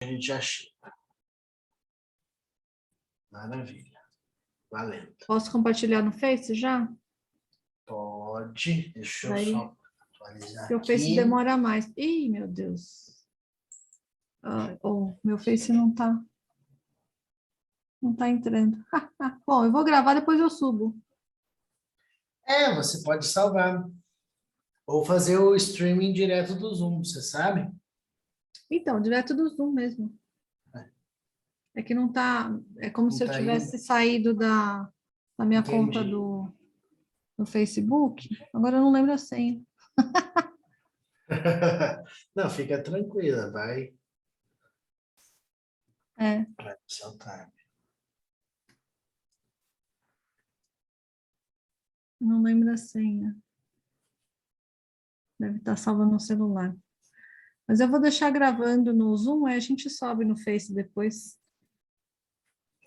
a gente já chega. Maravilha. Valendo. Posso compartilhar no Face já? Pode. Deixa eu Daí, só atualizar se o Face aqui. demora mais. Ih, meu Deus. Meu Face não tá entrando. Bom, eu vou gravar, depois eu subo. Você pode salvar. Ou fazer o streaming direto do Zoom, você sabe? Então, direto do Zoom mesmo. É que não tá... É como Não se eu tá indo? tivesse saído da minha conta Entendi. no Facebook. Agora eu não lembro a senha. Não, fica tranquila, vai É, para o seu time. não lembro a senha. Deve estar salva no celular. Mas eu vou deixar gravando no Zoom, aí a gente sobe no Face depois,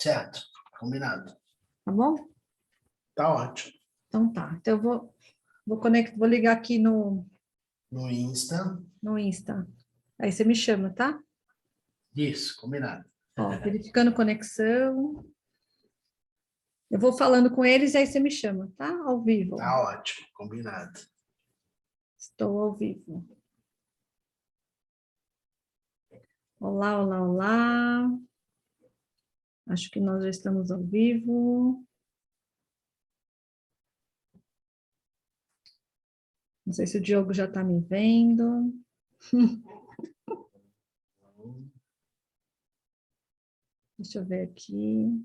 Certo, combinado. tá bom? Tá ótimo. Então tá. Então eu vou ligar aqui No Insta, no Insta. Aí você me chama, tá? isso, combinado. Ó, verificando conexão. Eu vou falando com eles e aí você me chama, tá? Ao vivo. Tá ótimo, combinado. Estou ao vivo. Olá, olá, olá. Acho que nós já estamos ao vivo. Não sei se o Diogo já está me vendo. Deixa eu ver aqui.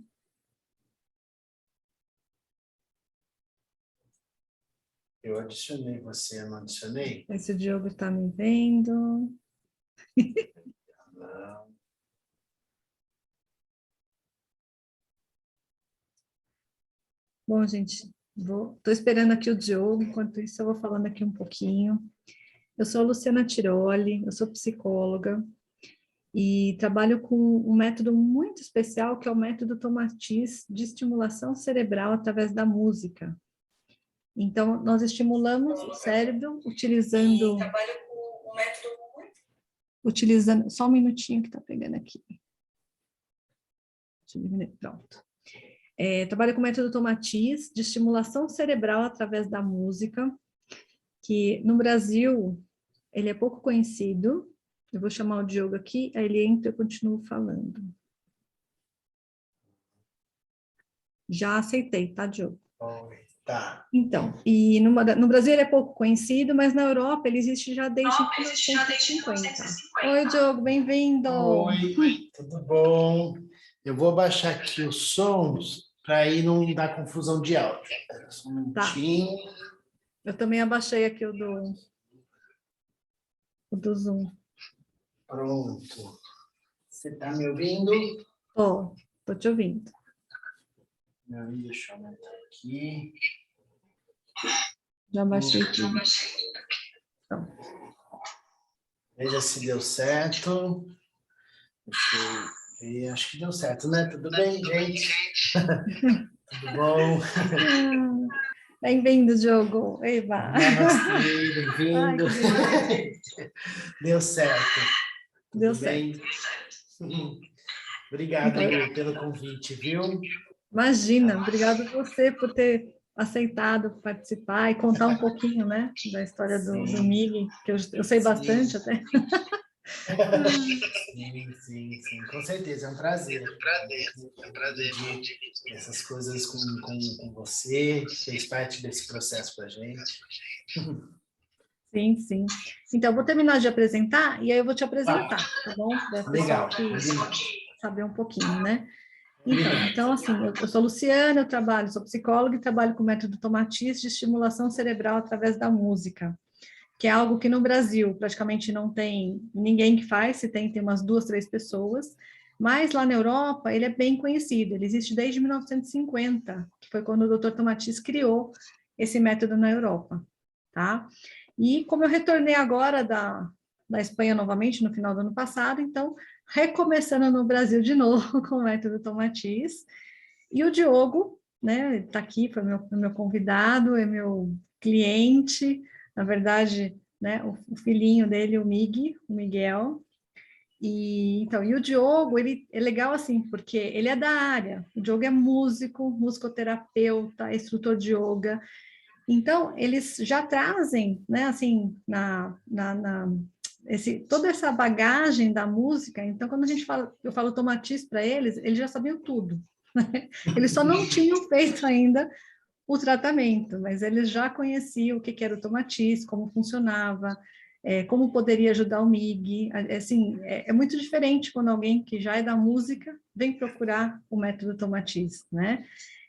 Eu adicionei você, eu não adicionei? Não sei se o Diogo está me vendo. Não. Bom, gente, estou esperando aqui o Diogo, enquanto isso eu vou falando aqui um pouquinho. Eu sou a Luciana Tiroli, eu sou psicóloga e trabalho com um método muito especial, que é o método Tomatiz de estimulação cerebral através da música. Então, nós estimulamos o cérebro utilizando... Trabalho com um método Utilizando... Só um minutinho que está pegando aqui. Deixa eu diminuir, pronto. Trabalho com o método Tomatiz de estimulação cerebral através da música, que no Brasil ele é pouco conhecido. Eu vou chamar o Diogo aqui, aí ele entra e eu continuo falando. Já aceitei, tá, Diogo? Oi, tá. Então, e no Brasil ele é pouco conhecido, mas na Europa ele existe já desde 1950. Oi, Diogo, bem-vindo! Oi, tudo bom? Eu vou abaixar aqui os sons para aí não dar confusão de áudio. Só um Tá. minutinho. Eu também abaixei aqui o do Zoom. Pronto. Você está me ouvindo? Tô te ouvindo. Deixa eu aumentar aqui. Já baixei aqui. Então. Veja se deu certo. Deixa eu ver. Acho que deu certo, né? Tudo bem, gente? Tudo bom? Bem-vindo, Diogo. Eba. Namastê, bem-vindo. Deu certo. Tudo Deu bem? certo. Obrigado, Lu, pelo convite, viu? Imagina, obrigado você por ter aceitado participar e contar um pouquinho, né, da história do Mig, que eu sei bastante até. Sim, com certeza, é um prazer. É um prazer dividir essas coisas com você, fez parte desse processo para a gente. Sim, sim. Então, eu vou terminar de apresentar e aí eu vou te apresentar, tá bom? Para o pessoal saber um pouquinho, né? Então assim, eu sou Luciana, sou psicóloga e trabalho com o método Tomatiz de estimulação cerebral através da música, que é algo que no Brasil praticamente não tem ninguém que faz, se tem umas 2, 3 pessoas, mas lá na Europa ele é bem conhecido, ele existe desde 1950, que foi quando o Dr. Tomatiz criou esse método na Europa, tá? E como eu retornei agora da Espanha novamente, no final do ano passado, então, recomeçando no Brasil de novo com o método Tomatiz, e o Diogo, né, está aqui, foi meu convidado, é meu cliente, na verdade, né, o filhinho dele, o Miguel, E o Diogo, ele é legal assim, porque ele é da área. O Diogo é músico, musicoterapeuta, instrutor de yoga. Então, eles já trazem, né, assim, toda essa bagagem da música. Então, quando eu falo Tomatiz para eles já sabiam tudo. Né? Eles só não tinham feito ainda o tratamento, mas eles já conheciam o que era o Tomatiz, como funcionava, como poderia ajudar o MIG. Assim, é muito diferente quando alguém que já é da música vem procurar o método Tomatiz, né?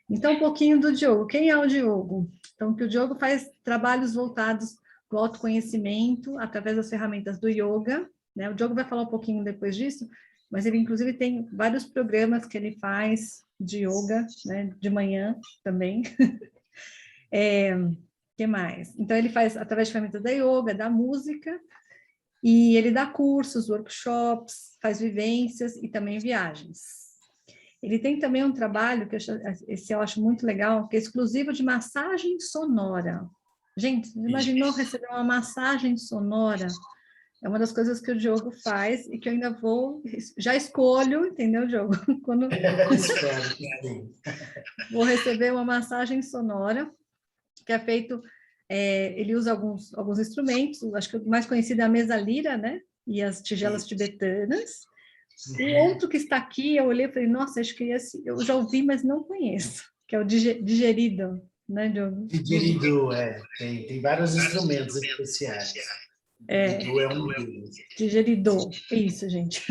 Então, um pouquinho do Diogo. Quem é o Diogo? Então, que o Diogo faz trabalhos voltados para o autoconhecimento através das ferramentas do yoga, né? O Diogo vai falar um pouquinho depois disso, mas ele, inclusive, tem vários programas que ele faz de yoga, né? De manhã também. Que mais? Então, ele faz através de ferramentas da yoga, da música, e ele dá cursos, workshops, faz vivências e também viagens. Ele tem também um trabalho, esse eu acho muito legal, que é exclusivo de massagem sonora. Gente, você imaginou receber uma massagem sonora? É uma das coisas que o Diogo faz e que eu ainda já escolho, entendeu, Diogo? Quando Espero que sim. vou receber uma massagem sonora, que é feito, ele usa alguns instrumentos, acho que o mais conhecido é a mesa lira, né? E as tigelas tibetanas. O outro que está aqui, eu olhei e falei, nossa, acho que eu já ouvi, mas não conheço, que é o digerido, né, Diogo? Didgeridoo, tem vários instrumentos especiais. Didgeridoo é um deles. Digeridô, isso, gente.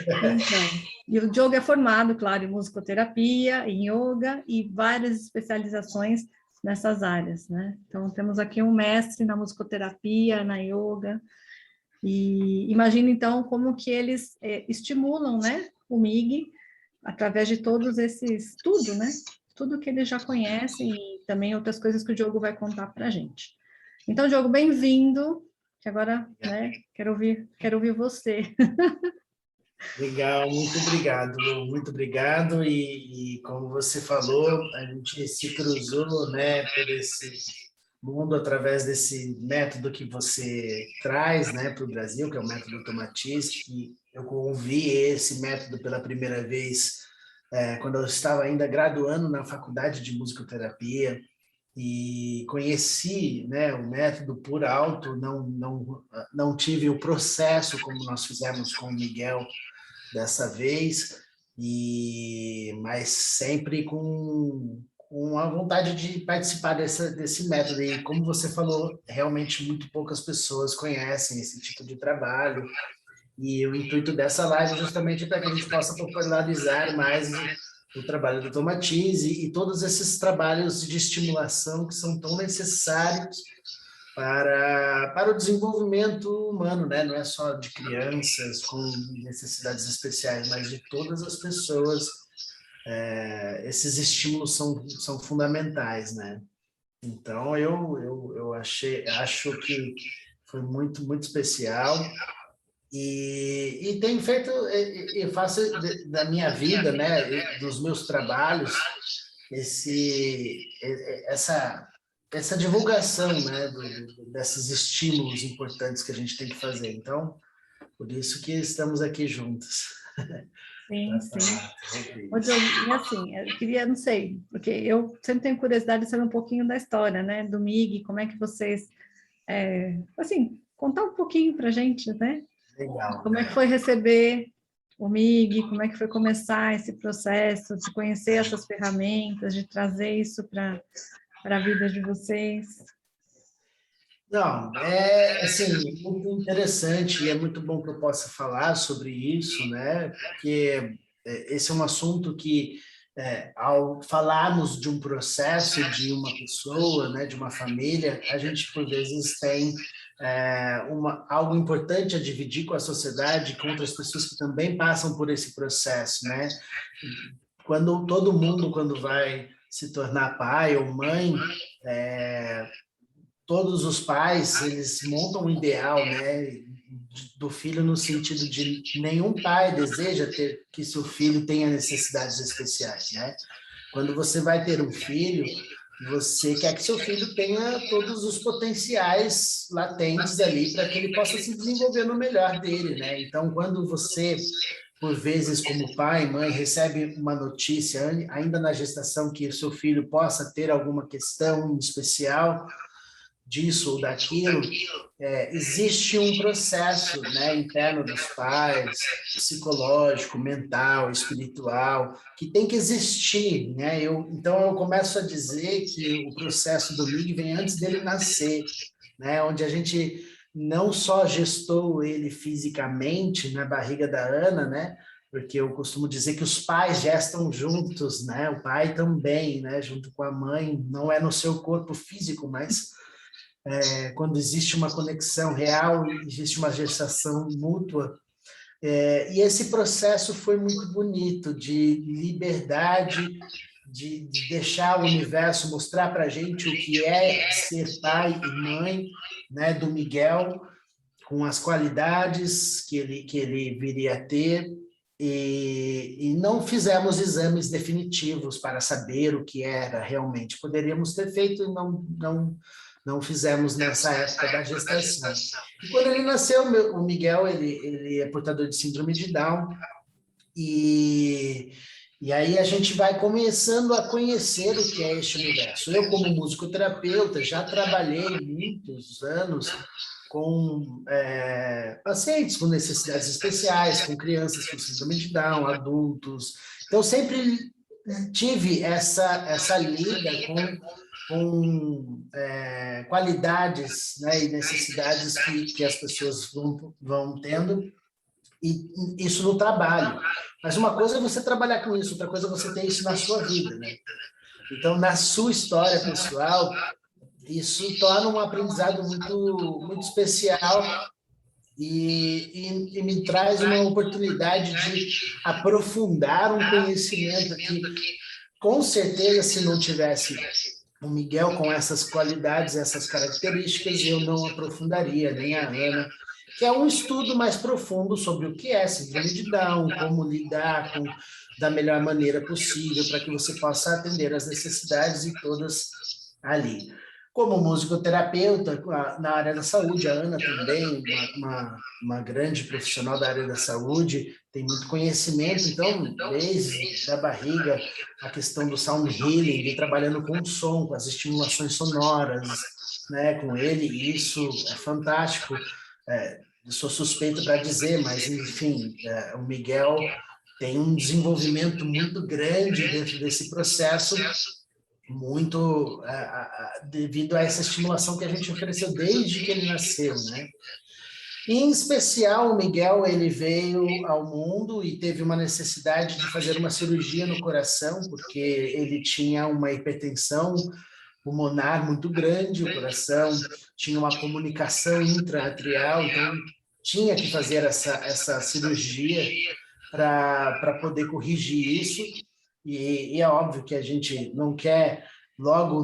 Então, e o Diogo é formado, claro, em musicoterapia, em yoga e várias especializações nessas áreas, né? Então, temos aqui um mestre na musicoterapia, na yoga, e imagina, então, como que eles estimulam, né, o MIG, através de todos tudo, né? Tudo que eles já conhecem e também outras coisas que o Diogo vai contar para a gente. Então, Diogo, bem-vindo, que agora, né, quero ouvir você. Legal, muito obrigado. E como você falou, a gente se cruzou, né, por esse mundo através desse método que você traz, né, para o Brasil, que é o método Tomatiz, que eu ouvi esse método pela primeira vez quando eu estava ainda graduando na faculdade de musicoterapia e conheci, né, o método por alto, não tive o processo como nós fizemos com o Miguel dessa vez, mas sempre com a vontade de participar desse método. E como você falou, realmente muito poucas pessoas conhecem esse tipo de trabalho. E o intuito dessa live é justamente para que a gente possa popularizar mais o trabalho do Tomatiz e todos esses trabalhos de estimulação que são tão necessários para o desenvolvimento humano, né? Não é só de crianças com necessidades especiais, mas de todas as pessoas. Esses estímulos são fundamentais, né? Então, eu acho que foi muito, muito especial. E tenho feito, eu faço da minha vida, né, dos meus trabalhos, essa divulgação, né, desses estímulos importantes que a gente tem que fazer. Então, por isso que estamos aqui juntos. Sim, sim. Ô, Diogo, e assim, eu queria, não sei, porque eu sempre tenho curiosidade de saber um pouquinho da história, né, do MIG, como é que vocês, assim, contar um pouquinho para a gente, né? Legal. Como é que foi receber o MIG, como é que foi começar esse processo de conhecer essas ferramentas, de trazer isso para a vida de vocês? Não, assim, muito interessante e é muito bom que eu possa falar sobre isso, né? Porque esse é um assunto que, ao falarmos de um processo de uma pessoa, né, de uma família, a gente por vezes tem algo importante a dividir com a sociedade, com outras pessoas que também passam por esse processo, né? Quando vai se tornar pai ou mãe, todos os pais, eles montam um ideal, né, do filho no sentido de nenhum pai deseja que seu filho tenha necessidades especiais, né? Quando você vai ter um filho, você quer que seu filho tenha todos os potenciais latentes ali para que ele possa se desenvolver no melhor dele, né? Então, quando você, por vezes, como pai, mãe, recebe uma notícia, ainda na gestação, que o seu filho possa ter alguma questão especial, disso ou daquilo, existe um processo, né, interno dos pais, psicológico, mental, espiritual, que tem que existir, né? Então eu começo a dizer que o processo do Mig vem antes dele nascer, né? Onde a gente não só gestou ele fisicamente na barriga da Ana, né? Porque eu costumo dizer que os pais gestam juntos, né? O pai também, né? Junto com a mãe, não é no seu corpo físico, mas quando existe uma conexão real, existe uma gestação mútua. E esse processo foi muito bonito, de liberdade, de deixar o universo mostrar para a gente o que é ser pai e mãe, né, do Miguel, com as qualidades que ele viria a ter, e não fizemos exames definitivos para saber o que era realmente. Poderíamos ter feito e não fizemos nessa época da gestação. E quando ele nasceu, o Miguel, ele é portador de síndrome de Down, e aí a gente vai começando a conhecer o que é este universo. Eu, como musicoterapeuta, já trabalhei muitos anos com pacientes com necessidades especiais, com crianças com síndrome de Down, adultos. Então, sempre tive essa lida com qualidades, né, e necessidades que as pessoas vão tendo, e isso no trabalho. Mas uma coisa é você trabalhar com isso, outra coisa é você ter isso na sua vida, né? Então, na sua história pessoal, isso torna um aprendizado muito, muito especial e me traz uma oportunidade de aprofundar um conhecimento que, com certeza, se não tivesse o Miguel com essas qualidades, essas características, eu não aprofundaria, nem a Ana, que é um estudo mais profundo sobre o que é síndrome de Down, como lidar da melhor maneira possível para que você possa atender as necessidades e todas ali. Como musicoterapeuta na área da saúde, a Ana também, uma grande profissional da área da saúde, tem muito conhecimento, então, desde a barriga, a questão do sound healing, de trabalhando com o som, com as estimulações sonoras, né, com ele, e isso é fantástico. Eu sou suspeito para dizer, mas, enfim, o Miguel tem um desenvolvimento muito grande dentro desse processo, muito devido a essa estimulação que a gente ofereceu desde que ele nasceu, né? Em especial, o Miguel, ele veio ao mundo e teve uma necessidade de fazer uma cirurgia no coração, porque ele tinha uma hipertensão pulmonar muito grande, o coração tinha uma comunicação intra-atrial, então tinha que fazer essa cirurgia para poder corrigir isso, e é óbvio que a gente não quer, logo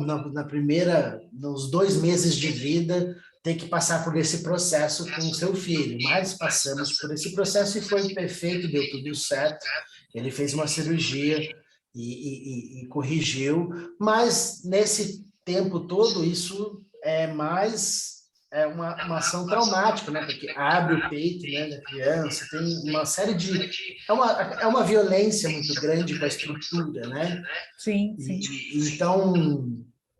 nos 2 meses de vida, ter que passar por esse processo com o seu filho, mas passamos por esse processo e foi perfeito, deu tudo certo, ele fez uma cirurgia e corrigiu, mas nesse tempo todo isso é mais uma ação traumática, né? Porque abre o peito, né, da criança, tem uma série de... É uma violência muito grande com a estrutura, né? Sim, sim. Então,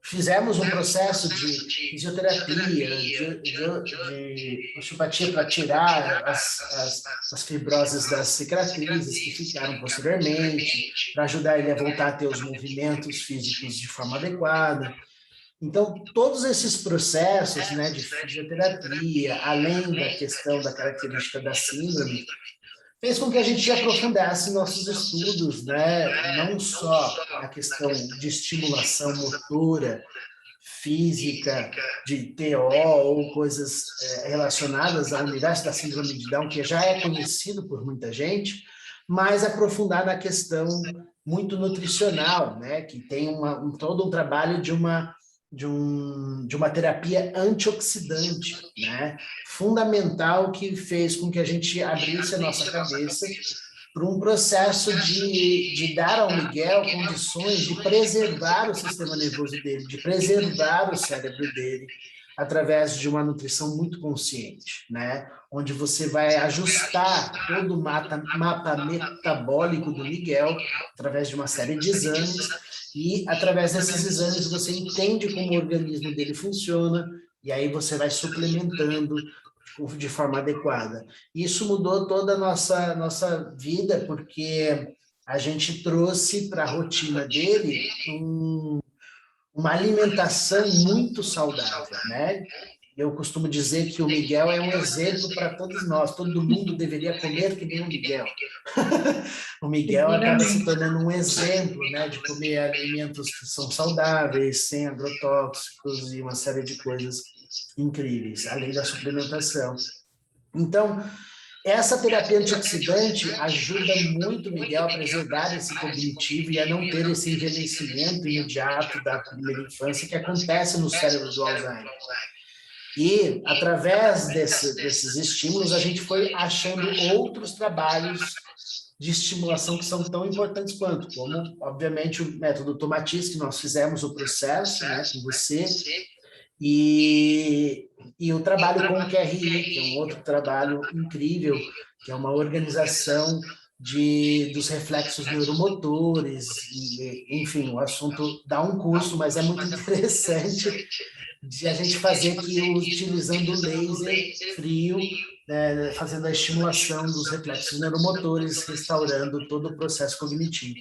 fizemos um processo de fisioterapia, de osteopatia para tirar as fibroses das cicatrizes que ficaram posteriormente, para ajudar ele a voltar a ter os movimentos físicos de forma adequada. Então, todos esses processos, né, de fisioterapia, além da questão da característica da síndrome, fez com que a gente aprofundasse nossos estudos, né, não só a questão de estimulação motora, física, de TO ou coisas relacionadas ao universo da síndrome de Down, que já é conhecido por muita gente, mas aprofundar na questão muito nutricional, né, que tem todo um trabalho de uma terapia antioxidante, né? Fundamental, que fez com que a gente abrisse a nossa cabeça para um processo de dar ao Miguel condições de preservar o sistema nervoso dele, de preservar o cérebro dele, através de uma nutrição muito consciente, né? Onde você vai ajustar todo o mapa metabólico do Miguel, através de uma série de exames, e através desses exames você entende como o organismo dele funciona, e aí você vai suplementando de forma adequada. Isso mudou toda a nossa vida, porque a gente trouxe para a rotina dele uma alimentação muito saudável, né? Eu costumo dizer que o Miguel é um exemplo para todos nós, todo mundo deveria comer que nem o Miguel. O Miguel acaba se tornando um exemplo, né, de comer alimentos que são saudáveis, sem agrotóxicos e uma série de coisas incríveis, além da suplementação. Então, essa terapia antioxidante ajuda muito o Miguel a preservar esse cognitivo e a não ter esse envelhecimento imediato da primeira infância que acontece no cérebro do Alzheimer. E, através desses estímulos, a gente foi achando outros trabalhos de estimulação que são tão importantes quanto, como, obviamente, o método Tomatis, que nós fizemos o processo, né, com você, e o trabalho com o QRI, que é um outro trabalho incrível, que é uma organização dos reflexos neuromotores, e, enfim, o assunto dá um curso, mas é muito interessante de a gente fazer aqui utilizando o laser frio, né, fazendo a estimulação dos reflexos neuromotores, restaurando todo o processo cognitivo.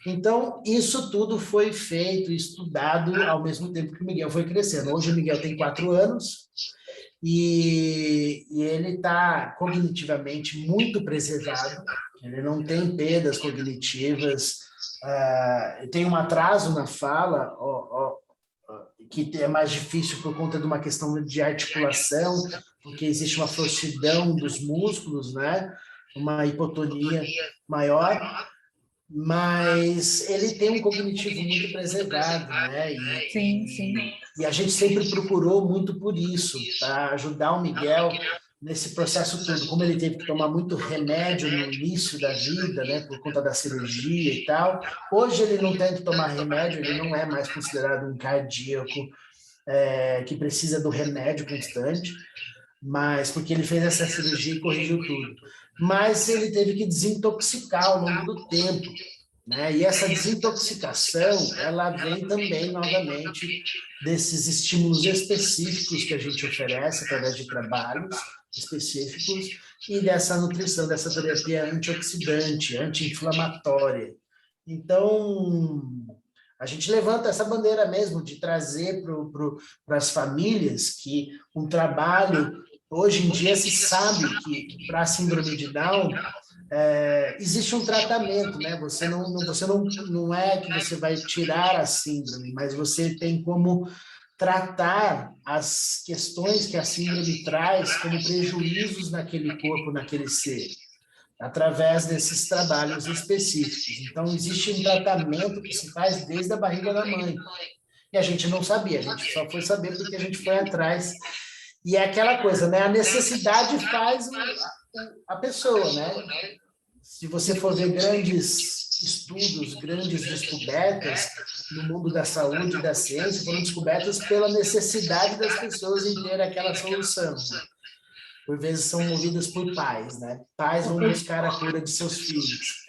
Então, isso tudo foi feito e estudado ao mesmo tempo que o Miguel foi crescendo. Hoje o Miguel tem 4 anos e ele está cognitivamente muito preservado, ele não tem perdas cognitivas, tem um atraso na fala, que é mais difícil por conta de uma questão de articulação, porque existe uma frouxidão dos músculos, né? Uma hipotonia maior, mas ele tem um cognitivo muito preservado, né? E a gente sempre procurou muito por isso, para ajudar o Miguel nesse processo todo. Como ele teve que tomar muito remédio no início da vida, né, por conta da cirurgia e tal, hoje ele não tem que tomar remédio, ele não é mais considerado um cardíaco que precisa do remédio constante, mas porque ele fez essa cirurgia e corrigiu tudo. Mas ele teve que desintoxicar ao longo do tempo, né? E essa desintoxicação, ela vem também, novamente, desses estímulos específicos que a gente oferece através de trabalhos específicos e dessa nutrição, dessa terapia antioxidante, anti-inflamatória. Então, a gente levanta essa bandeira mesmo de trazer para as famílias que um trabalho, hoje em dia se sabe que para a síndrome de Down, existe um tratamento, né? Você não é que você vai tirar a síndrome, mas você tem como tratar as questões que a síndrome traz como prejuízos naquele corpo, naquele ser, através desses trabalhos específicos. Então, existe um tratamento que se faz desde a barriga da mãe. E a gente não sabia, a gente só foi saber porque a gente foi atrás. E é aquela coisa, né? A necessidade faz a pessoa, né? Se você for ver grandes estudos, grandes descobertas no mundo da saúde e da ciência, foram descobertas pela necessidade das pessoas em ter aquela solução. Por vezes são movidas por pais, né? Pais vão buscar a cura de seus filhos.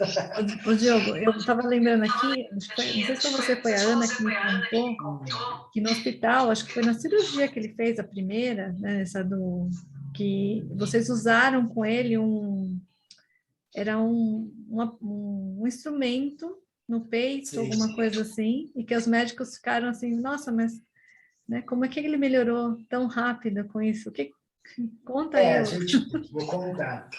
Ô, Diogo, eu estava lembrando aqui, não sei se você foi a Ana que me contou, que no hospital, acho que foi na cirurgia que ele fez, a primeira, né, que vocês usaram com ele era um instrumento no peito, sim, alguma coisa assim, e que os médicos ficaram assim, nossa, mas né, como é que ele melhorou tão rápido com isso? Conta aí. Vou contar.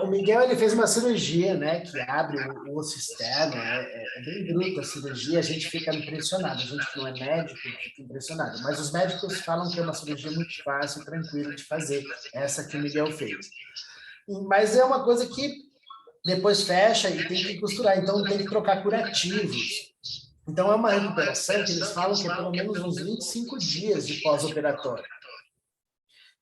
O Miguel, ele fez uma cirurgia, né, que abre o osso externo, é bem bruta a cirurgia, a gente fica impressionado, a gente que não é médico fica impressionado, mas os médicos falam que é uma cirurgia muito fácil, tranquila de fazer, essa que o Miguel fez. Mas é uma coisa que depois fecha e tem que costurar, então tem que trocar curativos. Então é uma recuperação que eles falam que é pelo menos uns 25 dias de pós-operatório.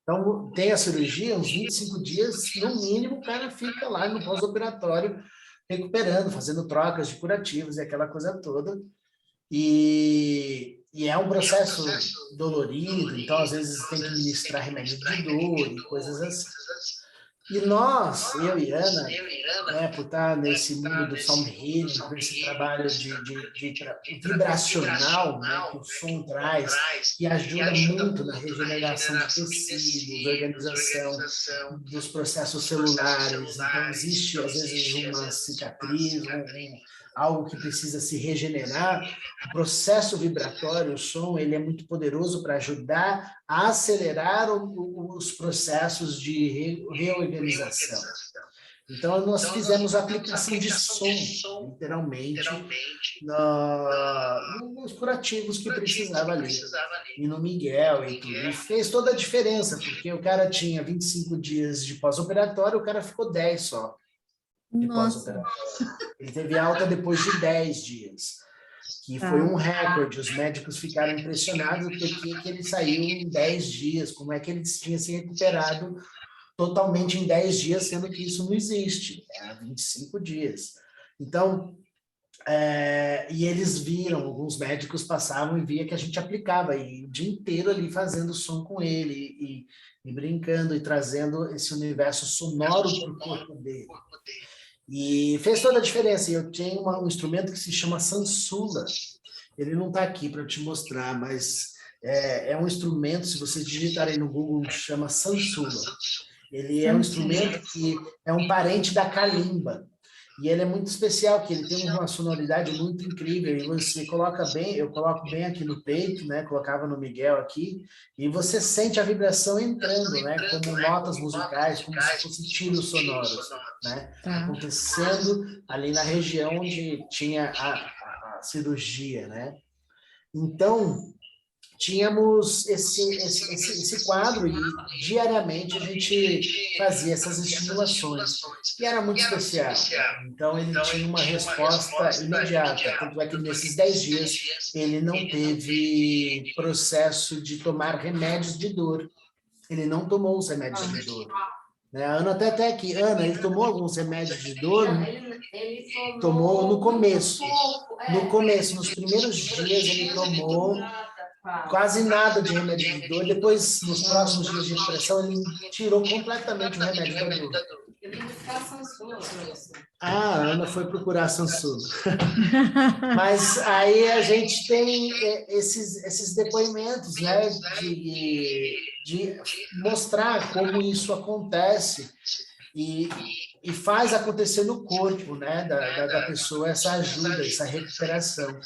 Então, tem a cirurgia, uns 25 dias, no mínimo, o cara fica lá no pós-operatório recuperando, fazendo trocas de curativos e aquela coisa toda. E é um processo dolorido, então às vezes tem que ministrar remédio de dor e coisas assim. E nós, eu e Ana, né, por estar nesse mundo do sound healing, com esse trabalho de vibracional, né, que o som traz, que ajuda muito na regeneração de tecidos, organização dos processos celulares. Então, existe, às vezes, uma cicatriz, algo que precisa se regenerar. O processo vibratório, o som, ele é muito poderoso para ajudar a acelerar os processos de reorganização. Então, nós fizemos a aplicação de som, literalmente, nos curativos que precisava ali. E no Miguel e tudo. E fez toda a diferença, porque o cara tinha 25 dias de pós-operatório, o cara ficou 10 só de pós-operatório. Ele teve alta depois de 10 dias, que foi um recorde. Os médicos ficaram impressionados porque ele saiu em 10 dias, como é que ele tinha se recuperado totalmente em 10 dias, sendo que isso não existe, é 25 dias. Então, e eles viram, alguns médicos passavam e via que a gente aplicava, e o dia inteiro ali fazendo som com ele, e brincando, e trazendo esse universo sonoro para o corpo dele. E fez toda a diferença. Eu tenho um instrumento que se chama Sansula. Ele não está aqui para te mostrar, mas é um instrumento, se vocês digitarem no Google, chama Sansula. Ele é um instrumento que é um parente da calimba. E ele é muito especial, que ele tem uma sonoridade muito incrível. E você coloca bem, eu coloco bem aqui no peito, né? Colocava no Miguel aqui, e você sente a vibração entrando, né? Como notas musicais, como se fossem tiros sonoros, né? Acontecendo ali na região onde tinha a cirurgia, né? Então, tínhamos esse quadro, e diariamente a gente fazia essas estimulações, e era muito especial. Então, ele tinha uma resposta imediata, tanto é que nesses 10 dias ele não teve processo de tomar remédios de dor, ele não tomou os remédios de dor. A Ana até aqui. Ana, ele tomou alguns remédios de dor? Ele tomou no começo. No começo, nos primeiros dias, ele tomou quase nada de remédio de dor. Depois, nos próximos dias de depressão, ele tirou completamente o remédio da dor. Eu vim buscar a Sansula para você. A Ana foi procurar a Sansula. Mas aí a gente tem esses depoimentos, né, de mostrar como isso acontece e faz acontecer no corpo, né, da pessoa, essa ajuda, essa recuperação.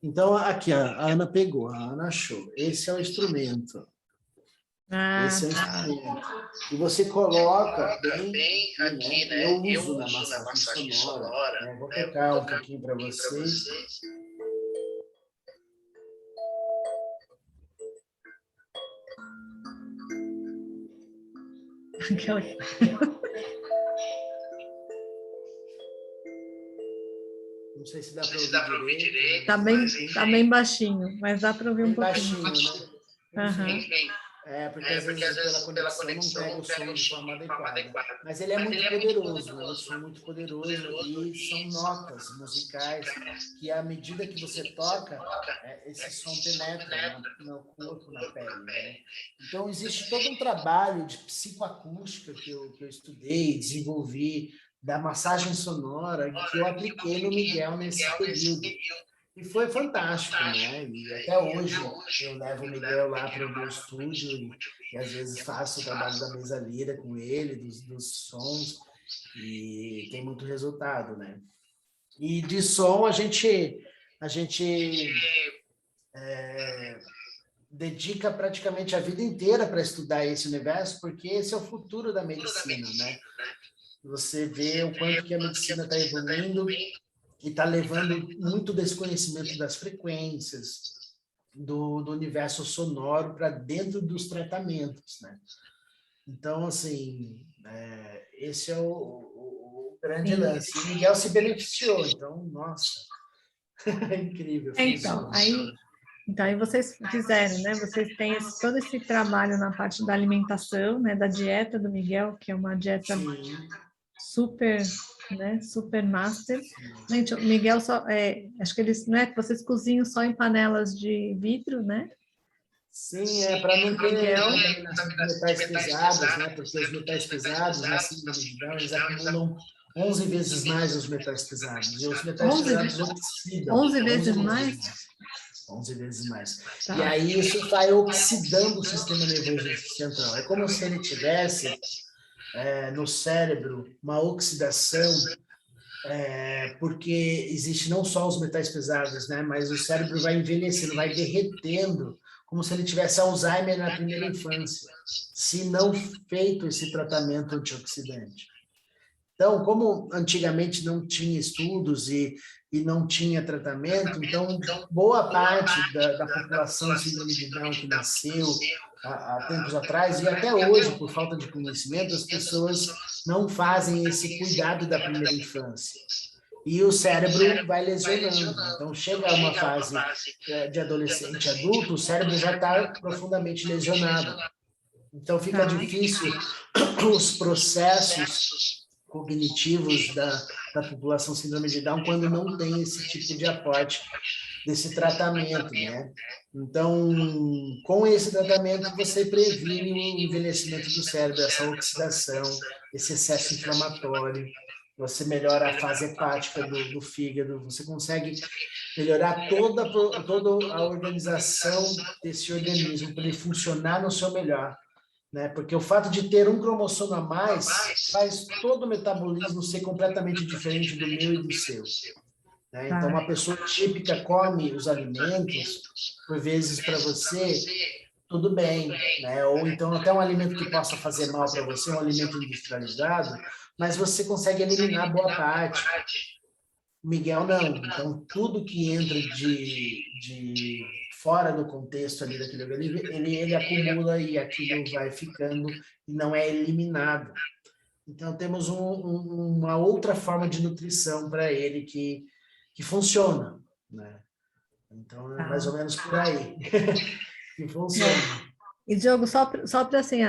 Então, aqui, a Ana pegou, a Ana achou. Esse é o instrumento. Esse é o instrumento. E você coloca bem aqui, né? Eu uso na massagem sonora. Né? Vou tocar um pouquinho para vocês. Não sei se dá para ouvir direito. Tá bem baixinho, mas dá para ouvir um pouquinho. Baixinho, né? Uhum. Porque às vezes pela conexão não pega o som de forma adequada. Mas ele é muito poderoso, é um som muito poderoso, e são notas musicais que, à medida que você toca, esse som penetra no corpo, na pele. Né? Então, existe todo um trabalho de psicoacústica que eu estudei, desenvolvi, da massagem sonora, que eu apliquei no Miguel nesse período. E foi fantástico, né? E até hoje eu levo o Miguel lá para o meu estúdio e às vezes faço o trabalho da mesa lira com ele, dos sons, e tem muito resultado, né? E de som a gente dedica praticamente a vida inteira para estudar esse universo, porque esse é o futuro da medicina, né? Você vê o quanto que a medicina está evoluindo e está levando muito desse conhecimento das frequências, do universo sonoro para dentro dos tratamentos, né? Então, assim, esse é o grande lance. O Miguel se beneficiou, então, nossa, é incrível. Então, aí vocês fizeram, né? Vocês têm todo esse trabalho na parte da alimentação, né? Da dieta do Miguel, que é uma dieta super né? Super master. Gente, o Miguel só, acho que eles, não é que vocês cozinham só em panelas de vidro, né? Sim, para não ter Miguel. contaminação de metais pesados, né? Porque os metais pesados na síndrome de Down, eles acumulam 11 vezes mais os metais pesados. E os metais 11? pesados oxidam. 11 vezes mais? 11 vezes mais. Tá. E aí isso vai oxidando o sistema nervoso central. É como se ele tivesse no cérebro uma oxidação, porque existe não só os metais pesados, né? Mas o cérebro vai envelhecendo, vai derretendo, como se ele tivesse Alzheimer na primeira infância, se não feito esse tratamento antioxidante. Então, como antigamente não tinha estudos e não tinha tratamento, então boa parte da população síndrome de Down que nasceu há tempos atrás, e até hoje, por falta de conhecimento, as pessoas não fazem esse cuidado da primeira infância. E o cérebro vai lesionando. Então, chega a uma fase de adolescente adulto, o cérebro já está profundamente lesionado. Então, fica difícil os processos cognitivos da população síndrome de Down quando não tem esse tipo de aporte desse tratamento, né? Então, com esse tratamento, você previne o envelhecimento do cérebro, essa oxidação, esse excesso inflamatório, você melhora a fase hepática do fígado, você consegue melhorar toda a organização desse organismo para ele funcionar no seu melhor, né? Porque o fato de ter um cromossomo a mais faz todo o metabolismo ser completamente diferente do meu e do seu, né? Então, uma pessoa típica come os alimentos, por vezes para você, tudo bem, né? Ou então até um alimento que possa fazer mal para você, um alimento industrializado, mas você consegue eliminar boa parte. Miguel não. Então, tudo que entra de fora do contexto ali daquele organismo, ele acumula e aquilo vai ficando e não é eliminado. Então, temos uma outra forma de nutrição para ele que funciona, né? Então, é mais ou menos por aí que funciona. E, Diogo, só para assim,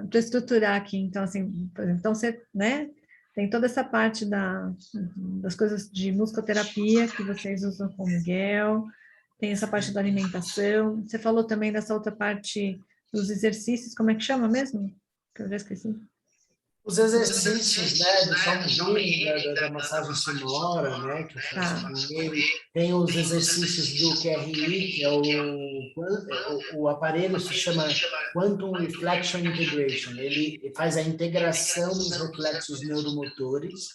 para estruturar aqui, então, assim, por exemplo, então você, né, tem toda essa parte das coisas de musicoterapia que vocês usam com o Miguel, tem essa parte da alimentação, você falou também dessa outra parte dos exercícios, como é que chama mesmo? Que eu já esqueci. Os exercícios, né, do sound healing, da massagem sonora, né, que eu faço com ele. Tem os exercícios do QRI, que é o aparelho se chama Quantum Reflection Integration. Ele faz a integração dos reflexos neuromotores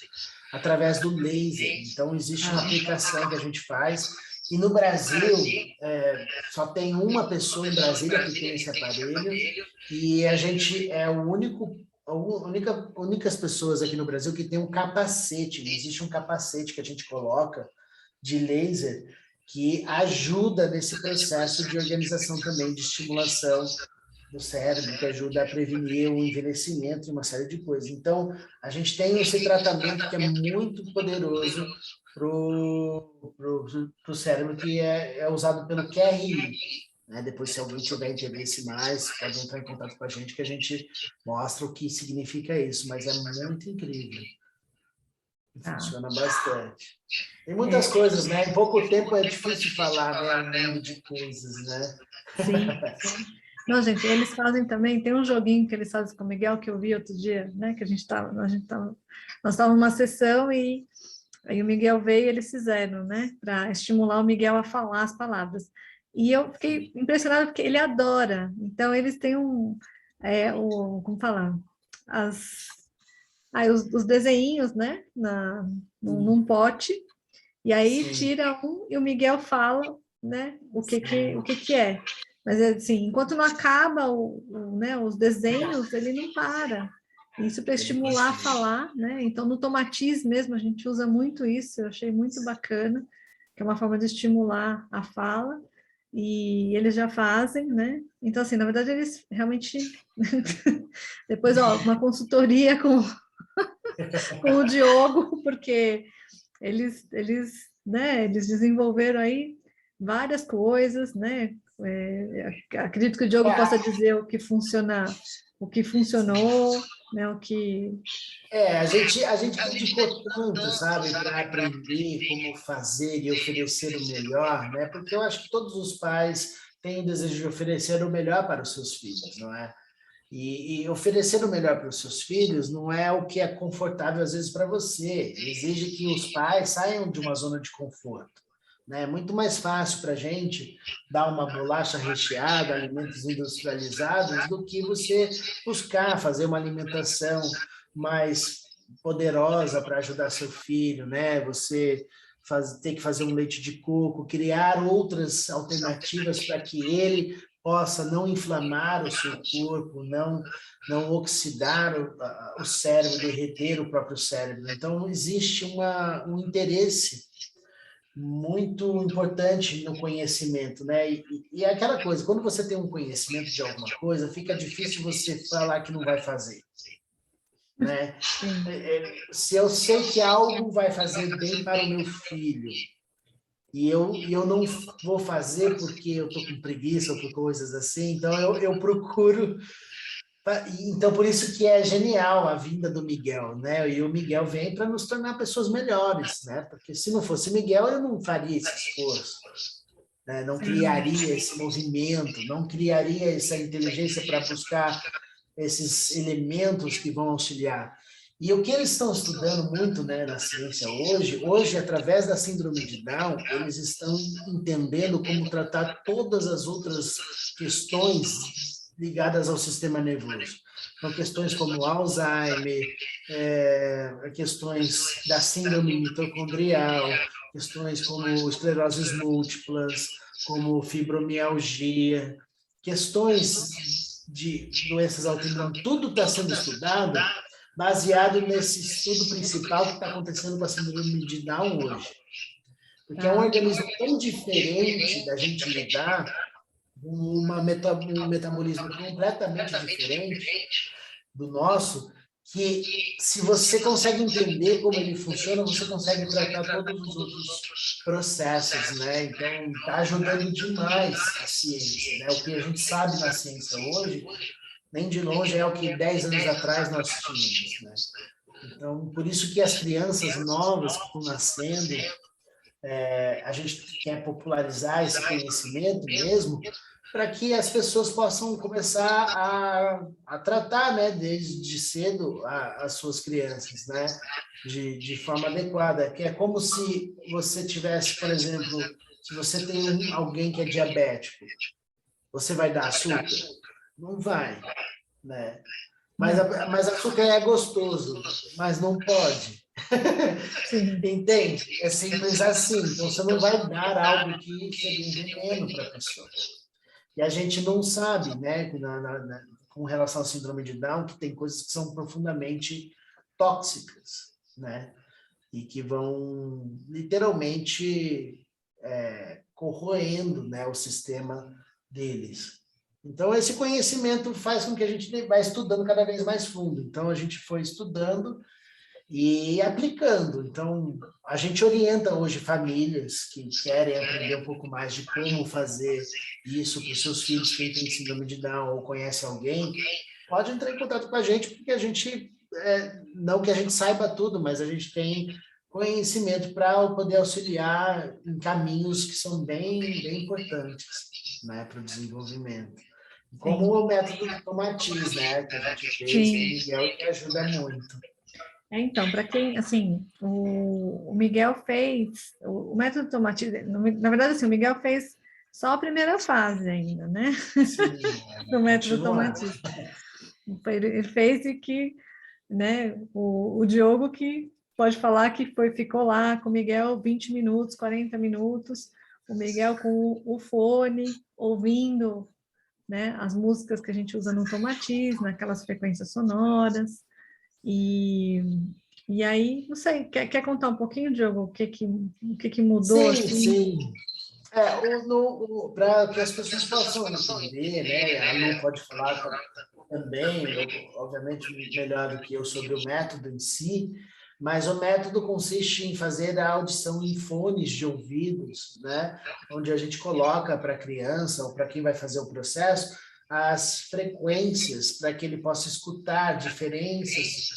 através do laser. Então, existe uma aplicação que a gente faz. E no Brasil, só tem uma pessoa em Brasília que tem esse aparelho, e a gente é o únicas pessoas aqui no Brasil que tem um capacete. Existe um capacete que a gente coloca de laser que ajuda nesse processo de organização também, de estimulação do cérebro, que ajuda a prevenir o envelhecimento e uma série de coisas. Então, a gente tem esse tratamento que é muito poderoso para o cérebro, que é usado pelo QRI. Né? Depois, se alguém tiver interesse mais, pode entrar em contato com a gente, que a gente mostra o que significa isso, mas é muito incrível. Funciona bastante. Tem muitas coisas, né? Em pouco tempo é difícil falar, né? Um mundo de coisas, né? Sim. Não, gente, eles fazem também, tem um joguinho que eles fazem com o Miguel, que eu vi outro dia, né? Que nós estávamos numa sessão e aí o Miguel veio e eles fizeram, né? Para estimular o Miguel a falar as palavras. E eu fiquei impressionada porque ele adora. Então, eles têm como falar? Os desenhinhos, né? Num pote. E aí tira um e o Miguel fala, né? O que é. Mas, assim, enquanto não acaba né, os desenhos, ele não para. Isso para estimular a falar, né? Então, no Tomatiz mesmo, a gente usa muito isso. Eu achei muito bacana, que é uma forma de estimular a fala. E eles já fazem, né? Então, assim, na verdade, eles realmente... Depois, uma consultoria com o Diogo, porque eles desenvolveram aí várias coisas, né? Acredito que o Diogo possa dizer o que funciona o que funcionou, né? O que... A gente dedicou tanto, sabe, para aprender como fazer e oferecer o melhor, né? Porque eu acho que todos os pais têm o desejo de oferecer o melhor para os seus filhos, não é? E oferecer o melhor para os seus filhos não é o que é confortável, às vezes, para você. Exige que os pais saiam de uma zona de conforto. Né? É muito mais fácil para a gente dar uma bolacha recheada, alimentos industrializados, do que você buscar fazer uma alimentação mais poderosa para ajudar seu filho, né? Você ter que fazer um leite de coco, criar outras alternativas para que ele possa não inflamar o seu corpo, não oxidar o cérebro, derreter o próprio cérebro. Então, existe um interesse muito importante no conhecimento, né? E é aquela coisa, quando você tem um conhecimento de alguma coisa, fica difícil você falar que não vai fazer, né? Se eu sei que algo vai fazer bem para o meu filho, e eu não vou fazer porque eu estou com preguiça ou por coisas assim, então eu procuro. Então, por isso que é genial a vinda do Miguel, né? E o Miguel vem para nos tornar pessoas melhores, né? Porque se não fosse Miguel, eu não faria esse esforço, né? Não criaria esse movimento, não criaria essa inteligência para buscar esses elementos que vão auxiliar. E o que eles estão estudando muito, né, na ciência hoje, através da síndrome de Down, eles estão entendendo como tratar todas as outras questões ligadas ao sistema nervoso. Então, questões como Alzheimer, questões da síndrome mitocondrial, questões como escleroses múltiplas, como fibromialgia, questões de doenças autoimunes, tudo está sendo estudado baseado nesse estudo principal que está acontecendo com a síndrome de Down hoje. Porque é um organismo tão diferente da gente lidar, um metabolismo completamente diferente do nosso, que se você consegue entender como ele funciona, você consegue tratar todos os outros processos, né? Então, está ajudando demais a ciência, né? O que a gente sabe na ciência hoje, nem de longe é o que 10 anos atrás nós tínhamos, né? Então, por isso que as crianças novas que estão nascendo, a gente quer popularizar esse conhecimento mesmo, para que as pessoas possam começar a tratar, né, desde cedo as suas crianças, né, de forma adequada, que é como se você tivesse, por exemplo, se você tem alguém que é diabético, você vai dar açúcar? Não vai, né? Mas açúcar é gostoso, mas não pode. Entende? É simples assim. Então, você não vai dar algo que seria um veneno para a pessoa. E a gente não sabe, né, com relação à síndrome de Down, que tem coisas que são profundamente tóxicas, né? E que vão literalmente corroendo, né, o sistema deles. Então, esse conhecimento faz com que a gente vá estudando cada vez mais fundo. Então, a gente foi estudando e aplicando. Então, a gente orienta hoje famílias que querem aprender um pouco mais de como fazer isso para os seus filhos, quem tem síndrome de Down ou conhece alguém, pode entrar em contato com a gente, porque a gente, não que a gente saiba tudo, mas a gente tem conhecimento para poder auxiliar em caminhos que são bem, bem importantes, né, para o desenvolvimento. Como o método do Tomatiz, né, que a gente fez, o Miguel, que ajuda muito. Então, para quem, assim, o Miguel fez, o método Tomatiz, na verdade, assim, o Miguel fez só a primeira fase ainda, né? Sim, do método Tomatiz. Ele fez e que, né, o Diogo que pode falar que ficou lá com o Miguel 20 minutos, 40 minutos, o Miguel com o fone, ouvindo, né, as músicas que a gente usa no Tomatiz, naquelas frequências sonoras. E aí, não sei, quer contar um pouquinho, Diogo, o que mudou? Sim, assim? sim. Para que as pessoas possam entender, né? A Lu pode falar também, obviamente, melhor do que eu sobre o método em si, mas o método consiste em fazer a audição em fones de ouvidos, né? Onde a gente coloca para a criança ou para quem vai fazer o processo as frequências para que ele possa escutar diferentes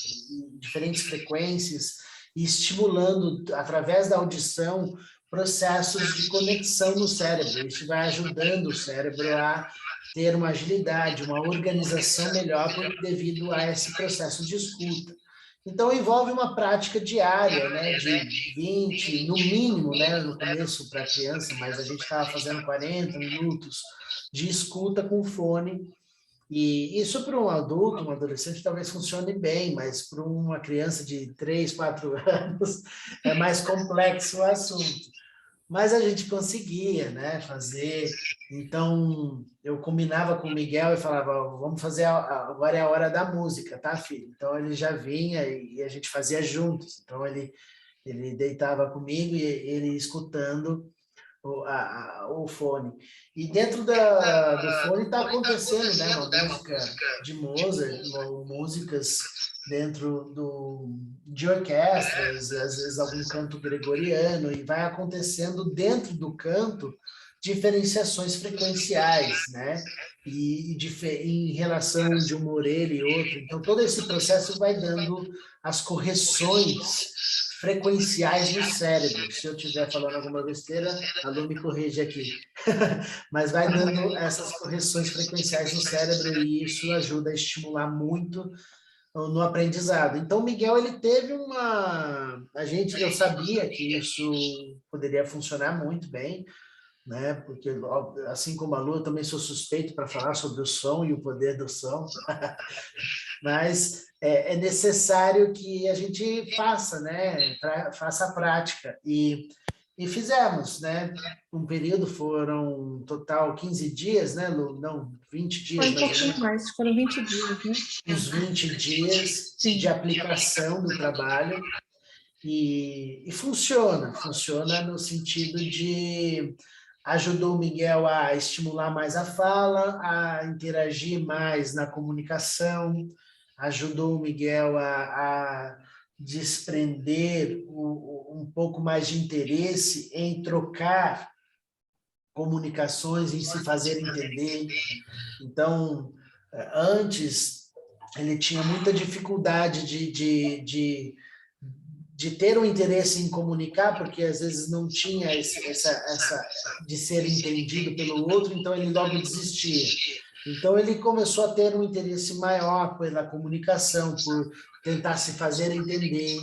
frequências e estimulando, através da audição, processos de conexão no cérebro. Isso vai ajudando o cérebro a ter uma agilidade, uma organização melhor devido a esse processo de escuta. Então, envolve uma prática diária, né, de 20, no mínimo, né, no começo para a criança, mas a gente estava fazendo 40 minutos de escuta com fone. E isso para um adulto, um adolescente, talvez funcione bem, mas para uma criança de 3, 4 anos é mais complexo o assunto. Mas a gente conseguia, né, fazer. Então, eu combinava com o Miguel e falava, vamos fazer, agora é a hora da música, tá, filho? Então, ele já vinha e a gente fazia juntos. Então, ele deitava comigo e ele escutando o fone. E dentro do fone está acontecendo, né, uma música de Mozart, músicas dentro de orquestras, às vezes algum canto gregoriano, e vai acontecendo dentro do canto diferenciações frequenciais, né? E em relação de uma orelha e outra. Então, todo esse processo vai dando as correções frequenciais no cérebro. Se eu estiver falando alguma besteira, a Lu me corrige aqui. Mas vai dando essas correções frequenciais no cérebro e isso ajuda a estimular muito no aprendizado. Então, o Miguel, ele teve eu sabia que isso poderia funcionar muito bem, né? Porque, assim como a Lu, eu também sou suspeito para falar sobre o som e o poder do som. Mas é necessário que a gente faça, né? Faça a prática. E fizemos, né? Um período foram, total, 15 dias, né, Lu? Não, 20 dias. Foi um pouquinho mais, foram 20 dias, né? Uns 20 dias de aplicação do trabalho. E funciona no sentido de ajudou o Miguel a estimular mais a fala, a interagir mais na comunicação, ajudou o Miguel a desprender um pouco mais de interesse em trocar comunicações, em se fazer entender. Então, antes, ele tinha muita dificuldade de ter um interesse em comunicar, porque às vezes não tinha essa de ser entendido pelo outro, então ele logo desistia. Então ele começou a ter um interesse maior pela comunicação, por tentar se fazer entender,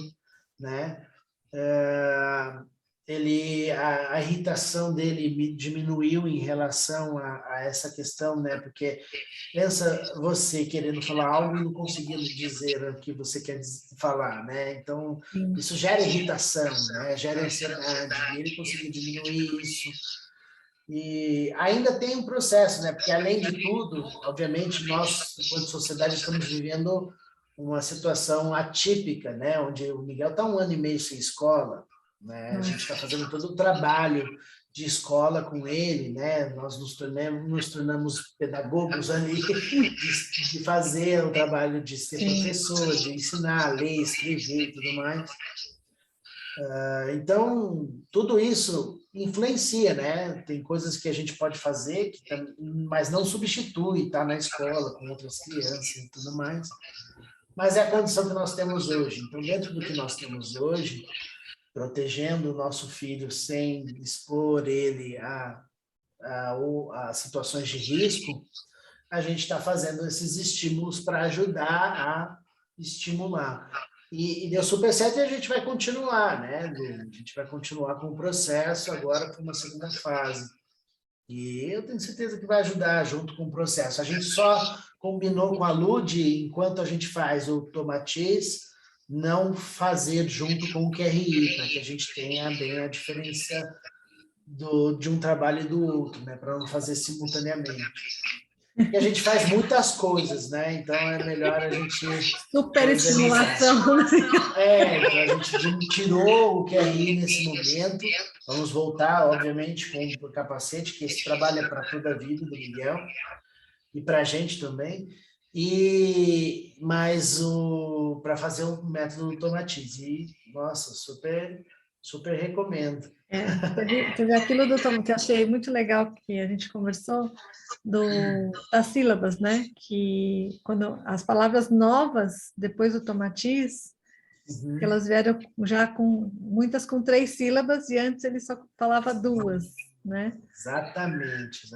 né? A irritação dele diminuiu em relação a essa questão, né? Porque pensa você querendo falar algo e não conseguindo dizer o que você quer falar, né? Então, isso gera irritação, né? Gera ansiedade, e ele conseguiu diminuir isso. E ainda tem um processo, né? Porque, além de tudo, obviamente, nós, enquanto sociedade, estamos vivendo uma situação atípica, né? Onde o Miguel está 1 ano e meio sem escola, né? A gente está fazendo todo o trabalho de escola com ele, né? Nós nos tornamos pedagogos ali, de fazer o trabalho de ser professor, de ensinar a ler, escrever e tudo mais. Então, tudo isso influencia, né? Tem coisas que a gente pode fazer, mas não substitui estar na escola com outras crianças e tudo mais. Mas é a condição que nós temos hoje. Então, dentro do que nós temos hoje, protegendo o nosso filho sem expor ele a situações de risco, a gente está fazendo esses estímulos para ajudar a estimular. E deu super certo e a gente vai continuar, né? A gente vai continuar com o processo agora para uma segunda fase. E eu tenho certeza que vai ajudar junto com o processo. A gente só combinou com a Lud, enquanto a gente faz o Tomatis, não fazer junto com o QRI, para que a gente tenha bem a diferença de um trabalho e do outro, né? Para não fazer simultaneamente. E a gente faz muitas coisas, né? Então é melhor a gente... Super estimulação. Então a gente tirou o QRI nesse momento. Vamos voltar, obviamente, com o capacete, que esse trabalho é para toda a vida do Miguel e para a gente também. Mas para fazer o método Tomatiz. E, nossa, super Super recomendo. Teve aquilo do Tom, que eu achei muito legal que a gente conversou, das sílabas, né? Que quando as palavras novas, depois do tomatiz, que elas vieram já com muitas com 3 sílabas e antes ele só falava 2, né? Exatamente.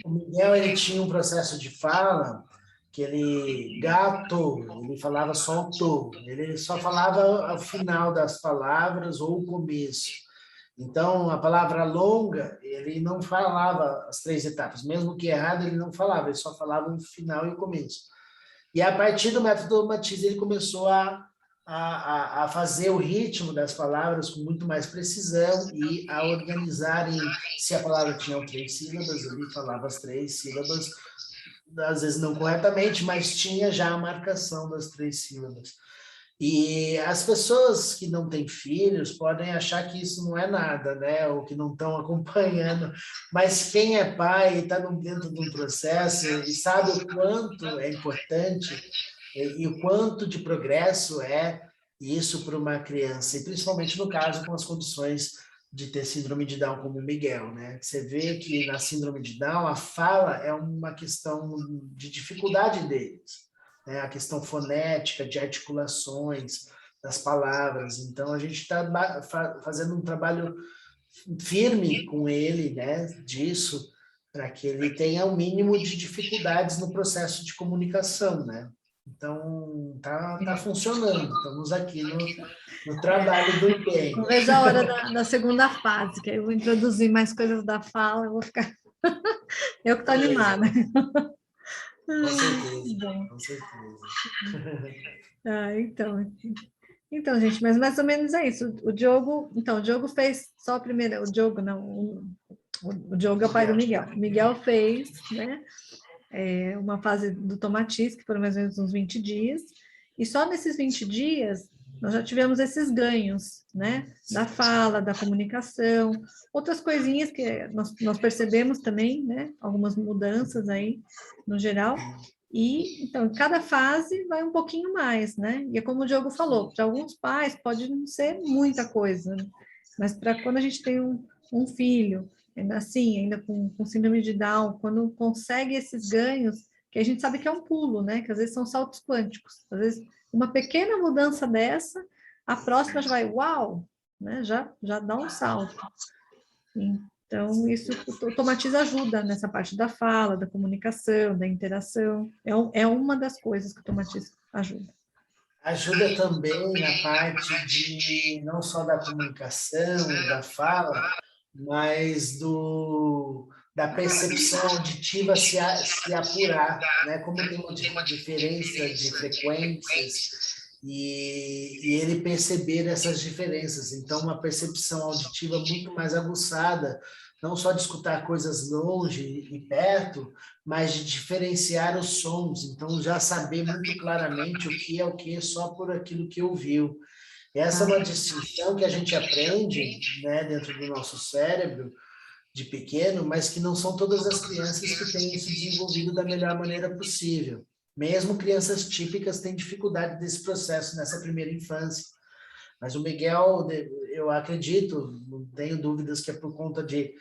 O Miguel, ele tinha um processo de fala que ele gato, ele falava só o to, ele só falava ao final das palavras ou o começo. Então, a palavra longa, ele não falava as 3 etapas, mesmo que errado, ele não falava, ele só falava o final e o começo. E a partir do método Matiz, ele começou a fazer o ritmo das palavras com muito mais precisão e a organizar se a palavra tinha 3 sílabas, ele falava as 3 sílabas, às vezes não corretamente, mas tinha já a marcação das 3 sílabas. E as pessoas que não têm filhos podem achar que isso não é nada, né? Ou que não estão acompanhando, mas quem é pai e está dentro de um processo e sabe o quanto é importante e o quanto de progresso é isso para uma criança, e principalmente no caso com as condições de ter síndrome de Down como o Miguel, né? Você vê que na síndrome de Down a fala é uma questão de dificuldade deles, né? A questão fonética, de articulações das palavras. Então, a gente está fazendo um trabalho firme com ele, né, disso, para que ele tenha o mínimo de dificuldades no processo de comunicação, né? Então, tá funcionando. Estamos aqui no trabalho do empenho. Não vejo a hora da segunda fase, que aí eu vou introduzir mais coisas da fala, eu vou ficar... Eu que estou animada. Com certeza, com certeza. Então, gente, mas mais ou menos é isso. O Diogo fez só a primeira, o Diogo não, o Diogo é o pai do Miguel. O Miguel fez, né, uma fase do tomatiz, que foram mais ou menos uns 20 dias, e só nesses 20 dias nós já tivemos esses ganhos, né, da fala, da comunicação, outras coisinhas que nós percebemos também, né, algumas mudanças aí, no geral. E, então, cada fase vai um pouquinho mais, né? E é como o Diogo falou, para alguns pais pode não ser muita coisa, né? Mas para quando a gente tem um filho, ainda assim, ainda com síndrome de Down, quando consegue esses ganhos, que a gente sabe que é um pulo, né? Que às vezes são saltos quânticos. Às vezes, uma pequena mudança dessa, a próxima já vai, uau, né? Já dá um salto. Então, isso o Tomatiz ajuda nessa parte da fala, da comunicação, da interação. É uma das coisas que o Tomatiz ajuda. Ajuda também na parte de não só da comunicação, da fala, mas da percepção auditiva se apurar, né? Como tem uma diferença de frequências e ele perceber essas diferenças. Então, uma percepção auditiva muito mais aguçada, não só de escutar coisas longe e perto, mas de diferenciar os sons. Então, já saber muito claramente o que é só por aquilo que ouviu. Essa é uma distinção que a gente aprende, né, dentro do nosso cérebro, de pequeno, mas que não são todas as crianças que têm isso desenvolvido da melhor maneira possível. Mesmo crianças típicas têm dificuldade desse processo nessa primeira infância. Mas o Miguel, eu acredito, não tenho dúvidas que é por conta de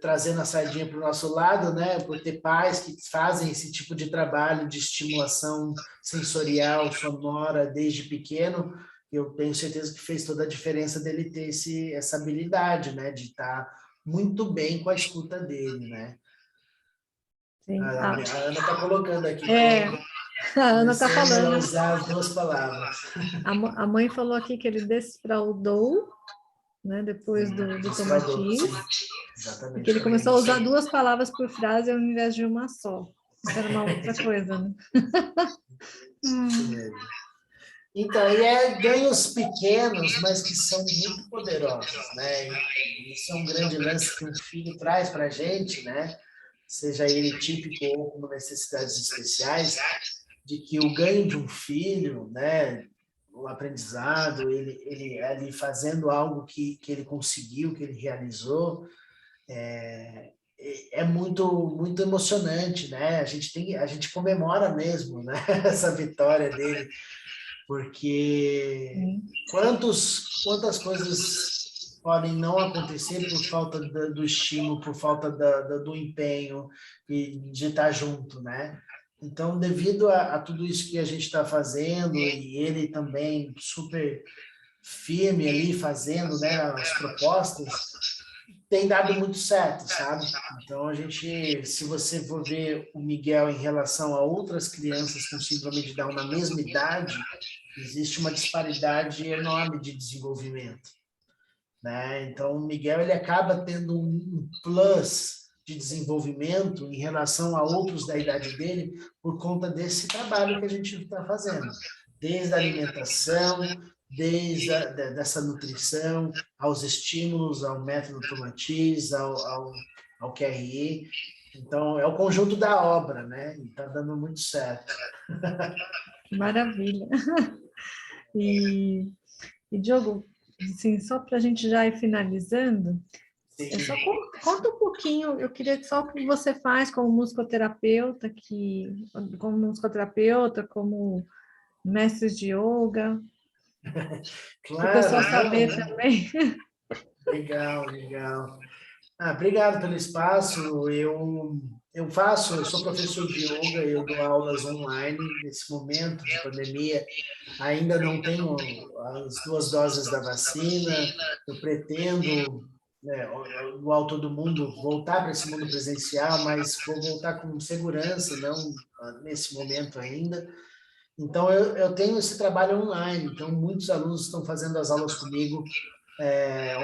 trazendo a sardinha para o nosso lado, né? Por ter pais que fazem esse tipo de trabalho de estimulação sensorial, sonora, desde pequeno, eu tenho certeza que fez toda a diferença dele ter essa habilidade, né? De estar muito bem com a escuta dele, né? Sim. A Ana está colocando aqui. A Ana está falando. A usar as 2 palavras. A mãe falou aqui que ele desfraudou, né, depois do Tomatiz, Exatamente. que ele começou a usar 2 palavras por frase ao invés de uma só. Isso era uma outra coisa, né? Então, ganhos pequenos, mas que são muito poderosos, né? E isso é um grande lance que um filho traz para a gente, né? Seja ele típico ou com necessidades especiais, de que o ganho de um filho, né? O aprendizado, ele ali fazendo algo que ele conseguiu, que ele realizou, é muito muito emocionante, né? A gente comemora mesmo, né? Essa vitória dele, porque quantas coisas podem não acontecer por falta do estímulo, por falta do empenho e de estar junto, né? Então, devido a tudo isso que a gente está fazendo, e ele também super firme ali fazendo, né, as propostas, tem dado muito certo, sabe? Então, a gente, se você for ver o Miguel em relação a outras crianças com síndrome de Down na mesma idade, existe uma disparidade enorme de desenvolvimento, né? Então, o Miguel, ele acaba tendo um plus de desenvolvimento em relação a outros da idade dele por conta desse trabalho que a gente está fazendo, desde a alimentação, dessa nutrição, aos estímulos, ao método Tomatiz, ao QRI. Então, é o conjunto da obra, né? E está dando muito certo. Maravilha. E Diogo, assim, só para a gente já ir finalizando, só conta um pouquinho, eu queria só o que você faz como musicoterapeuta, como mestre de yoga, Claro, para o pessoal saber também. Legal. Obrigado pelo espaço. Eu sou professor de yoga, eu dou aulas online nesse momento de pandemia. Ainda não tenho as 2 doses da vacina. Eu pretendo, né, igual todo mundo, voltar para esse mundo presencial, mas vou voltar com segurança, não nesse momento ainda. Então, eu tenho esse trabalho online. Então, muitos alunos estão fazendo as aulas comigo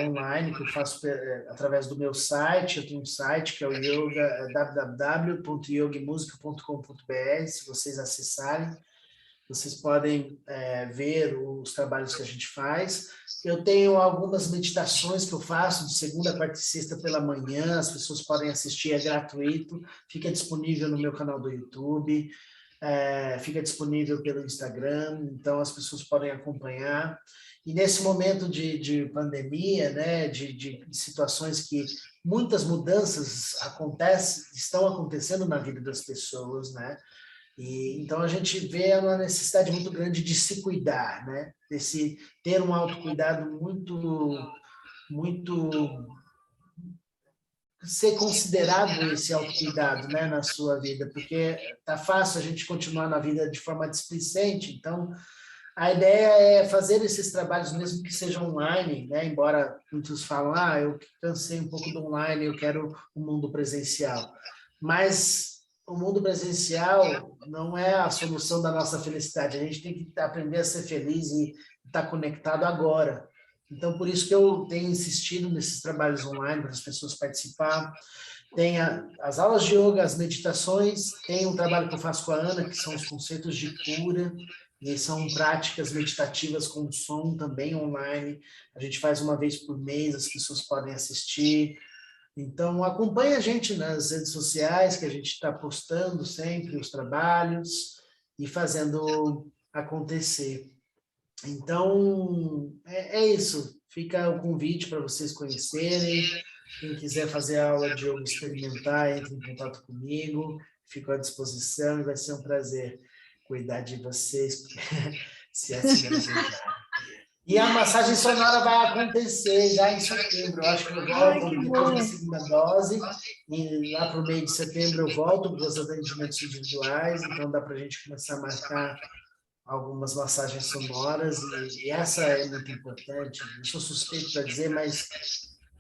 online, que eu faço através do meu site. Eu tenho um site que é o www.yogimusica.com.br. Se vocês acessarem, vocês podem ver os trabalhos que a gente faz. Eu tenho algumas meditações que eu faço de segunda, quarta e sexta pela manhã. As pessoas podem assistir, é gratuito. Fica disponível no meu canal do YouTube. Fica disponível pelo Instagram, então as pessoas podem acompanhar. E nesse momento de pandemia, né, de situações que muitas mudanças estão acontecendo na vida das pessoas, né? E então a gente vê uma necessidade muito grande de se cuidar, né? Ter um autocuidado muito ser considerado esse autocuidado, né, na sua vida, porque tá fácil a gente continuar na vida de forma displicente. Então, a ideia é fazer esses trabalhos, mesmo que sejam online, né, embora muitos falam, eu cansei um pouco do online, eu quero o mundo presencial. Mas o mundo presencial não é a solução da nossa felicidade. A gente tem que aprender a ser feliz e estar conectado agora. Então, por isso que eu tenho insistido nesses trabalhos online para as pessoas participarem. Tem as aulas de yoga, as meditações, tem um trabalho que eu faço com a Ana, que são os conceitos de cura, e são práticas meditativas com som também online. A gente faz uma vez por mês, as pessoas podem assistir. Então, acompanhe a gente nas redes sociais, que a gente está postando sempre os trabalhos e fazendo acontecer. Então, é isso. Fica o convite para vocês conhecerem. Quem quiser fazer aula de yoga experimentar, entre em contato comigo. Fico à disposição e vai ser um prazer cuidar de vocês, se assim desejar. E a massagem sonora vai acontecer já em setembro. Eu acho que eu volto depois da segunda dose, e lá para o meio de setembro eu volto para os atendimentos individuais, então dá para a gente começar a marcar algumas massagens sonoras, e essa é muito importante. Eu sou suspeito para dizer, mas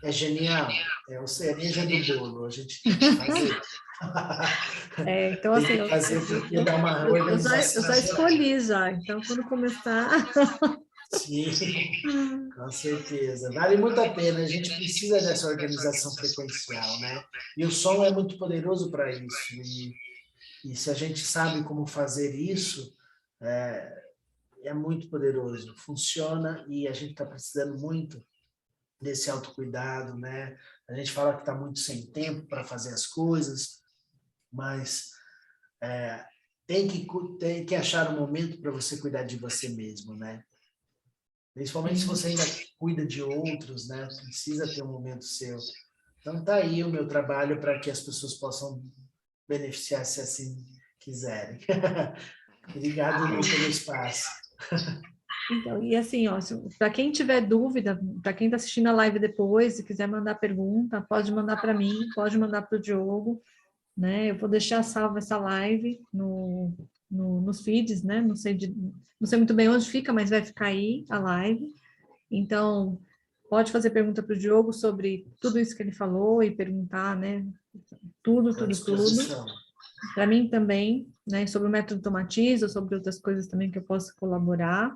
é genial. É o cereja do bolo, a gente tem que fazer. Então, assim, eu já escolhi já, então quando começar... Sim, com certeza. Vale muito a pena, a gente precisa dessa organização frequencial, né? E o som é muito poderoso para isso, e se a gente sabe como fazer isso, é muito poderoso, funciona, e a gente está precisando muito desse autocuidado, né? A gente fala que está muito sem tempo para fazer as coisas, mas tem que achar um momento para você cuidar de você mesmo, né? Principalmente se você ainda cuida de outros, né? Precisa ter um momento seu. Então, tá aí o meu trabalho para que as pessoas possam beneficiar, se assim quiserem. Obrigado pelo espaço. Então, e assim, ó, para quem tiver dúvida, para quem está assistindo a live depois e quiser mandar pergunta, pode mandar para mim, pode mandar para o Diogo, né? Eu vou deixar salva essa live nos feeds, né? Não sei muito bem onde fica, mas vai ficar aí a live. Então, pode fazer pergunta para o Diogo sobre tudo isso que ele falou e perguntar, né? Tudo. Para mim também, né? Sobre o método Tomatiza, sobre outras coisas também que eu posso colaborar.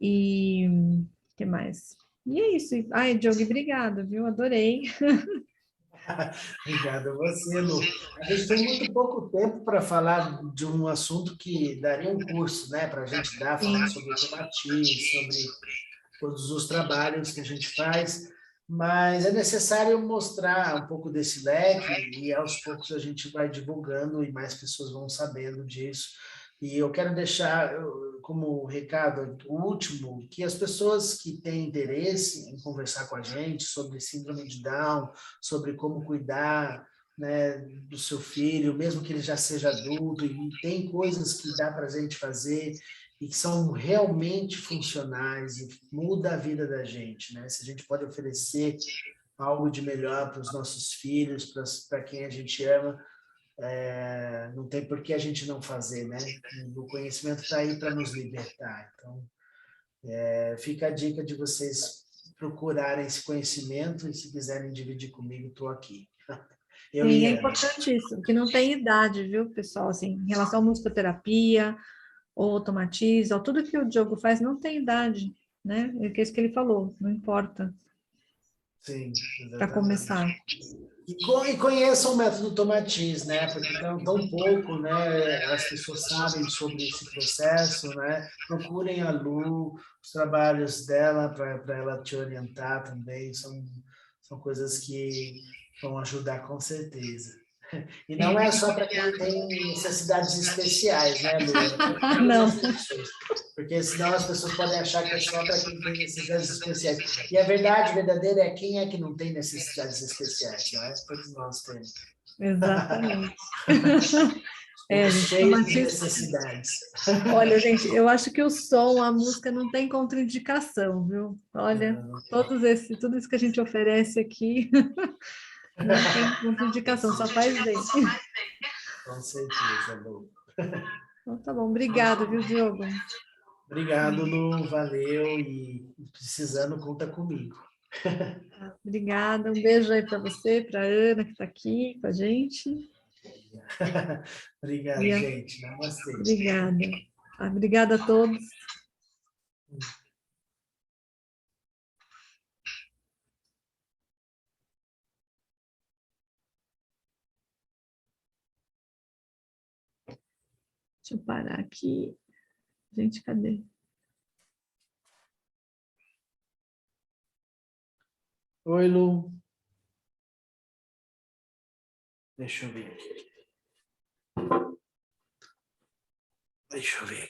E o que mais? E é isso. Ai, Diogo, obrigada, viu? Adorei. Obrigado a você, Lu. A gente tem muito pouco tempo para falar de um assunto que daria um curso, né, para a gente dar, falando sobre o tomate, sobre todos os trabalhos que a gente faz, mas é necessário mostrar um pouco desse leque e aos poucos a gente vai divulgando e mais pessoas vão sabendo disso. E eu quero deixar como recado último que as pessoas que têm interesse em conversar com a gente sobre síndrome de Down, sobre como cuidar, né, do seu filho, mesmo que ele já seja adulto, e tem coisas que dá para a gente fazer e que são realmente funcionais e muda a vida da gente, né? Se a gente pode oferecer algo de melhor para os nossos filhos, para quem a gente ama, não tem por que a gente não fazer, né? O conhecimento está aí para nos libertar. Então, fica a dica de vocês procurarem esse conhecimento e se quiserem dividir comigo, estou aqui. Sim, é importante isso, que não tem idade, viu, pessoal? Assim, em relação à musicoterapia, ou automatiza, ou tudo que o Diogo faz não tem idade, né? É isso que ele falou, não importa. Sim, para começar. E conheçam o método Tomatiz, né? Porque tão pouco, né? As pessoas sabem sobre esse processo, né? Procurem a Lu, os trabalhos dela para ela te orientar também, são coisas que vão ajudar com certeza. E não é só para quem tem necessidades especiais, né, Lu? É para todas Não. as pessoas. Porque senão as pessoas podem achar que é só para quem tem necessidades especiais. E a verdade verdadeira é quem é que não tem necessidades especiais, não é? Todos nós temos. Exatamente. Cheios de necessidades. Olha, gente, eu acho que o som, a música não tem contraindicação, viu? Olha, tudo isso que a gente oferece aqui não tem contraindicação, só faz bem. Com certeza, Lu. Então, tá bom, obrigada, viu, Diogo? Obrigado, Lu, valeu, e precisando, conta comigo. Obrigada, um beijo aí para você, para a Ana, que está aqui com a gente. Obrigado, gente. Namastê. Obrigada. Obrigada a todos. Deixa eu parar aqui. Gente, cadê? Oi, Lu. Deixa eu ver aqui. Deixa eu ver.